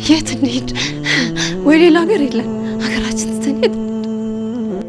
የት እንሂድ? ወይ ሌላ ሀገር የለን ሀገራችን ትተን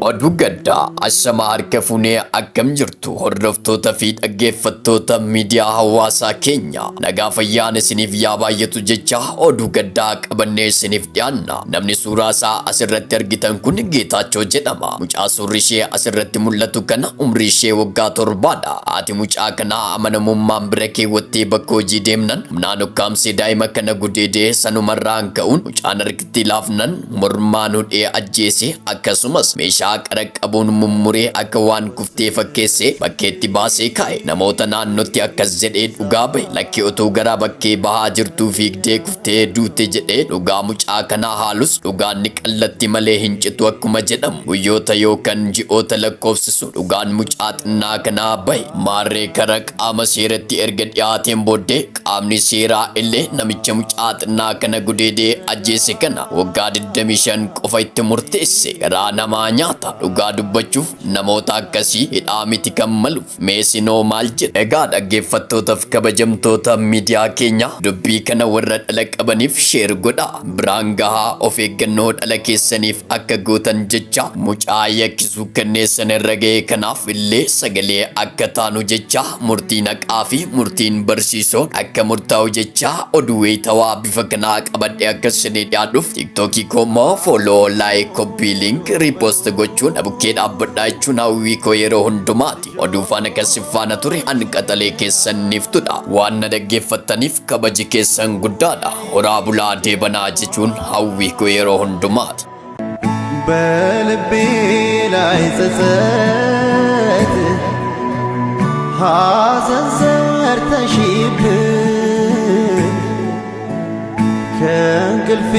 Oduu gaddaa ashamaa harka funee akkam jirtu hordoftoota fi dhaggeeffattoota miidiyaa hawaasaa keenya nagaa fayyaan isiniif yaa baay'atu jecha oduu gaddaa qabannee isiniif dhiyaanna. Namni suuraa isaa asirratti argitan kun Geetaachoo jedhama. Mucaa suurri ishee asirratti mul'atu kana umrii ishee waggaa 7dha. Haati mucaa kanaa amanamummaan bira keewwattee bakka hojii deemnan humnaan ukkaamsee daa'ima kana gudeedee sanumarraan ka'uun mucaan harkitti laafnan mormaan hudhee ajjeese akkasumas meeshaa qaraqabuun mummuree akka waan kuftee fakkeessee bakkeetti baasee kaa'e. Namoota naannootti akkas jedhee dhugaa bahe. Lakkii otoo gara bakkee bahaa jirtuu fiigdee kuftee duute jedhee dhugaa mucaa kanaa haalus dhugaan ni qallatti malee hin citu akkuma jedhamu. Guyyoota yookaan ji'oota lakkoofsisu dhugaan mucaa xinnaa kanaa bahe. Maarree kara qaama seeratti erga dhiyaateen booddee qaamni seeraa illee namicha mucaa xinnaa kana gudeedee ajjeese kana waggaa 25 qofa itti murteesse. Garaa namaa nyaata. Dhugaa dubbachuuf namoota akkasii hidhaa miti kan maluuf meesinoo maal jedha. Egaa dhaggeeffattootaaf kabajamtoota miidiyaa keenya dubbii kana warra dhala qabaniif sheer godha. Biraan gahaa of eeggannoo dhala keessaniif akka gootan jecha mucaa yakkisuu kanneessan irra ga'e kanaaf illee sagalee akka taanu jecha murtiin haqaa fi murtiin barsiisoo akka murtaa'u jecha oduu wayitawaa bifa kanaa qabadhe akka isinii dhiyaadhuuf tiiktookii koomoo fooloo laayik koppii link riipost gochuun bukkee dhaabbadhaa jechuun hawwii koo yeroo hundumaati. Oduu faana akkasii faana ture ani qaxalee keessaniif tudha. Waan na dhaggeeffattaniif kabaji keessan guddaadha. Horaa bulaa deebanaa jechuun hawwii koo yeroo hundumaati. በልቤ ላይ ጸጸት ሐዘን ዘርተሽብኝ ከእንቅልፌ